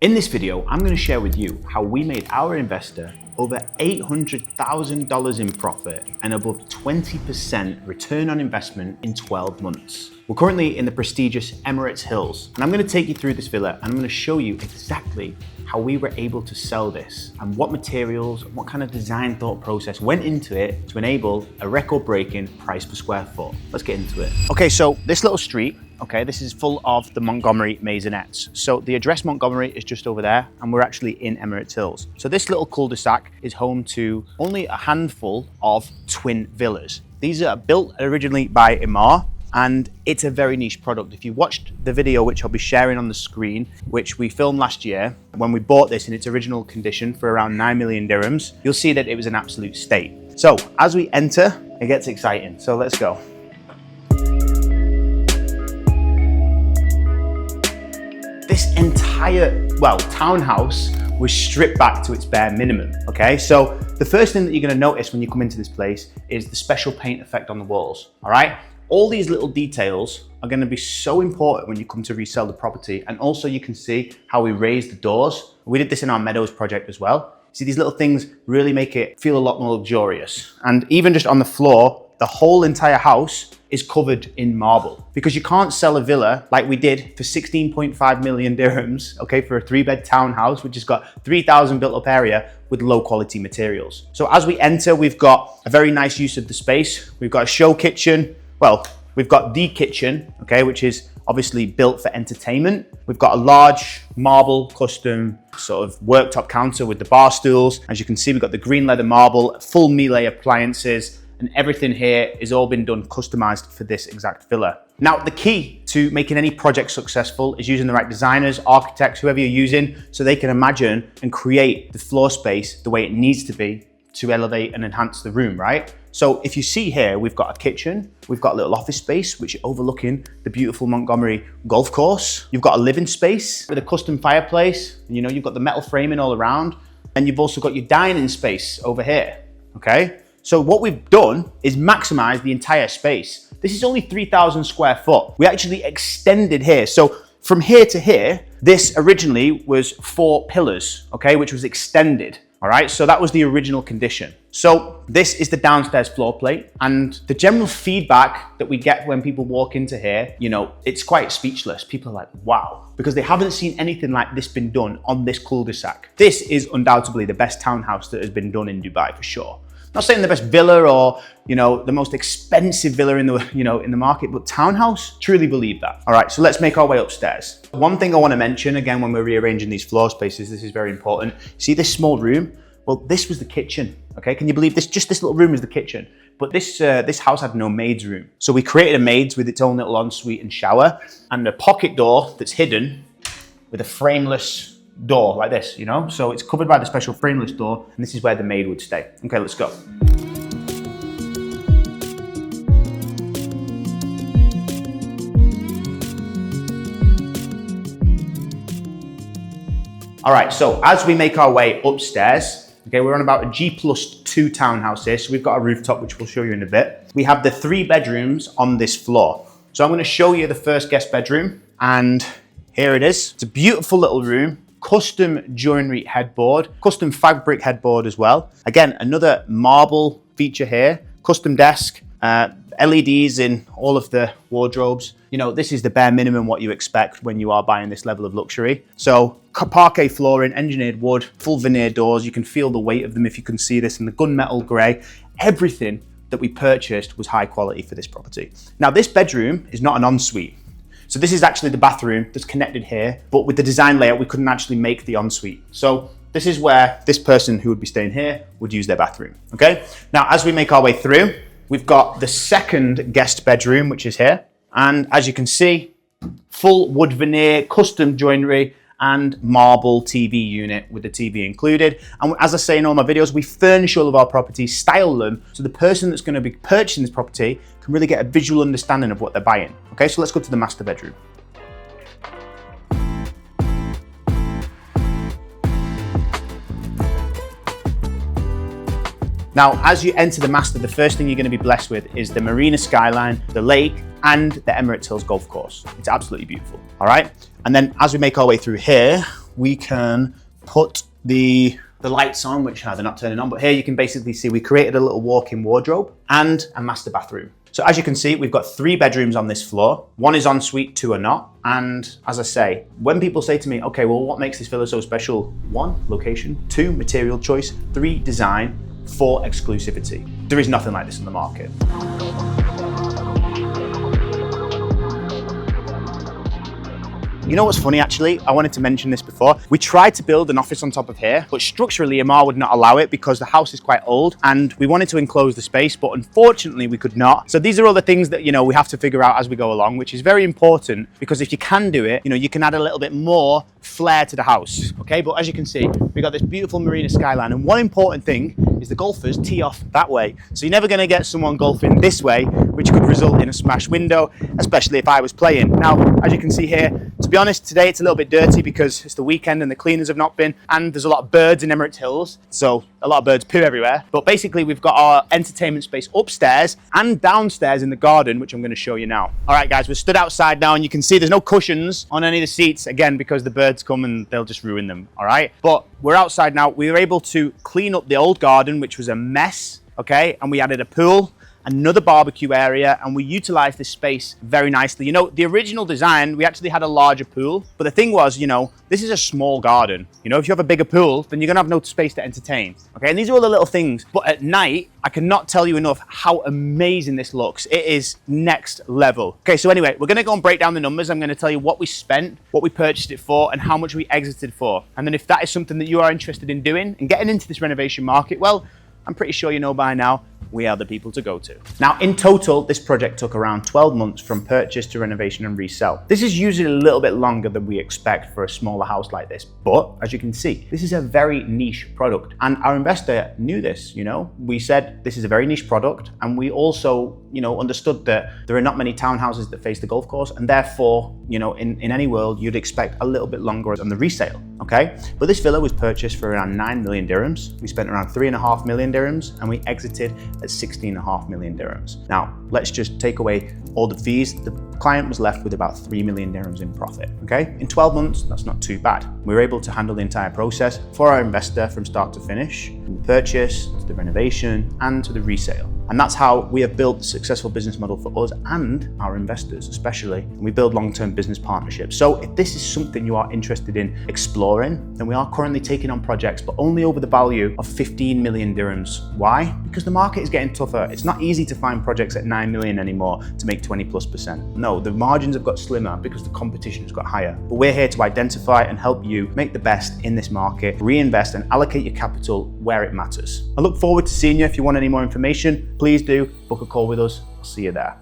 In this video, I'm going to share with you how we made our investor over $800,000 in profit and above 20% return on investment in 12 months. We're currently in the prestigious Emirates Hills, and I'm going to take you through this villa and I'm going to show you exactly how we were able to sell this and what materials, what kind of design thought process went into it to enable a record-breaking price per square foot. Let's get into it. Okay, so this little street, okay, this is full of the Montgomery maisonettes. So the address Montgomery is just over there, and we're actually in Emirates Hills. So this little cul-de-sac is home to only a handful of twin villas. These are built originally by Emirates, and it's a very niche product. If you watched the video, which I'll be sharing on the screen, which we filmed last year, when we bought this in its original condition for around 9 million dirhams, you'll see that it was an absolute state. So as we enter, it gets exciting. So let's go. This entire, townhouse was stripped back to its bare minimum, okay? So the first thing that you're gonna notice when you come into this place is the special paint effect on the walls, all right? All these little details are gonna be so important when you come to resell the property. And also you can see how we raised the doors. We did this in our Meadows project as well. See, these little things really make it feel a lot more luxurious. And even just on the floor, the whole entire house is covered in marble, because you can't sell a villa like we did for 16.5 million dirhams, okay, for a 3-bed townhouse, which has got 3,000 built up area with low quality materials. So as we enter, we've got a very nice use of the space. We've got a show kitchen. Well, we've got the kitchen, okay, which is obviously built for entertainment. We've got a large marble custom sort of worktop counter with the bar stools. As you can see, we've got the green leather marble, full Miele appliances, and everything here has all been done customized for this exact villa. Now, the key to making any project successful is using the right designers, architects, whoever you're using, so they can imagine and create the floor space the way it needs to be to elevate and enhance the room, right? So if you see here, we've got a kitchen, we've got a little office space, which is overlooking the beautiful Montgomery golf course. You've got a living space with a custom fireplace. You know, you've got the metal framing all around, and you've also got your dining space over here, okay? So what we've done is maximize the entire space. This is only 3,000 square foot. We actually extended here. So from here to here, this originally was 4 pillars, okay, which was extended. All right, so that was the original condition. So this is the downstairs floor plate, and the general feedback that we get when people walk into here, you know, it's quite speechless. People are like, wow, because they haven't seen anything like this been done on this cul-de-sac. This is undoubtedly the best townhouse that has been done in Dubai for sure. Not saying the best villa or, you know, the most expensive villa in the, in the market, but townhouse, truly believe that. All right, so let's make our way upstairs. One thing I want to mention again, when we're rearranging these floor spaces, this is very important. See this small room? Well, this was the kitchen, okay? Can you believe this? Just this little room is the kitchen. But this house had no maid's room. So we created a maid's with its own little ensuite and shower, and a pocket door that's hidden with a frameless door like this, so it's covered by the special frameless door, and this is where the maid would stay. Okay, let's go. All right, so as we make our way upstairs, okay, we're on about a G+2 townhouse here, so we've got a rooftop, which we'll show you in a bit. We have the 3 bedrooms on this floor. So I'm gonna show you the first guest bedroom, and here it is. It's a beautiful little room. Custom joinery headboard, custom fabric headboard as well. Again, another marble feature here, custom desk, LEDs in all of the wardrobes. This is the bare minimum what you expect when you are buying this level of luxury. So parquet flooring, engineered wood, full veneer doors. You can feel the weight of them if you can see this in the gunmetal gray. Everything that we purchased was high quality for this property. Now, this bedroom is not an ensuite. So this is actually the bathroom that's connected here, but with the design layout, we couldn't actually make the ensuite. So this is where this person who would be staying here would use their bathroom, okay? Now, as we make our way through, we've got the second guest bedroom, which is here. And as you can see, full wood veneer, custom joinery, and marble TV unit with the TV included. And as I say in all my videos, we furnish all of our properties, style them, so the person that's gonna be purchasing this property can really get a visual understanding of what they're buying. Okay, so let's go to the master bedroom. Now, as you enter the master, the first thing you're going to be blessed with is the marina skyline, the lake, and the Emirates Hills golf course. It's absolutely beautiful, all right? And then as we make our way through here, we can put the lights on, which they're not turning on, but here you can basically see we created a little walk-in wardrobe and a master bathroom. So as you can see, we've got 3 bedrooms on this floor. 1 is en suite, 2 are not. And as I say, when people say to me, okay, well, what makes this villa so special? 1, location, 2, material choice, 3, design, 4, exclusivity. There is nothing like this in the market. You know what's funny actually? I wanted to mention this before. We tried to build an office on top of here, but structurally Amar would not allow it because the house is quite old and we wanted to enclose the space, but unfortunately we could not. So these are all the things that, we have to figure out as we go along, which is very important because if you can do it, you can add a little bit more flair to the house, okay? But as you can see, we've got this beautiful marina skyline, and one important thing is the golfers tee off that way. So you're never gonna get someone golfing this way, which could result in a smashed window, especially if I was playing. Now, as you can see here, to be honest, today it's a little bit dirty because it's the weekend and the cleaners have not been, and there's a lot of birds in Emirates Hills, so a lot of birds poo everywhere. But basically we've got our entertainment space upstairs and downstairs in the garden, which I'm gonna show you now. All right guys, we're stood outside now and you can see there's no cushions on any of the seats, again, because the birds come and they'll just ruin them, all right? But we're outside now. We were able to clean up the old garden, which was a mess, okay? And we added a pool, another barbecue area, and we utilized this space very nicely. The original design, we actually had a larger pool, but the thing was, this is a small garden. If you have a bigger pool, then you're gonna have no space to entertain, okay? And these are all the little things, but at night, I cannot tell you enough how amazing this looks. It is next level. Okay, so anyway, we're gonna go and break down the numbers. I'm gonna tell you what we spent, what we purchased it for, and how much we exited for. And then if that is something that you are interested in doing and getting into this renovation market, well, I'm pretty sure you know by now, we are the people to go to. Now, in total, this project took around 12 months from purchase to renovation and resell. This is usually a little bit longer than we expect for a smaller house like this, but as you can see, this is a very niche product, and our investor knew this. We said this is a very niche product, and we also understood that there are not many townhouses that face the golf course, and therefore, in any world, you'd expect a little bit longer on the resale, okay? But this villa was purchased for around 9 million dirhams. We spent around 3.5 million dirhams, and we exited at 16.5 million dirhams. Now, let's just take away all the fees. The client was left with about 3 million dirhams in profit, okay? In 12 months, that's not too bad. We were able to handle the entire process for our investor from start to finish, from the purchase to the renovation and to the resale. And that's how we have built a successful business model for us and our investors, especially. And we build long-term business partnerships. So if this is something you are interested in exploring, then we are currently taking on projects, but only over the value of 15 million dirhams. Why? Because the market is getting tougher. It's not easy to find projects at 9 million anymore to make 20+%. No, the margins have got slimmer because the competition has got higher. But we're here to identify and help you make the best in this market, reinvest and allocate your capital where it matters. I look forward to seeing you. If you want any more information, please do book a call with us. I'll see you there.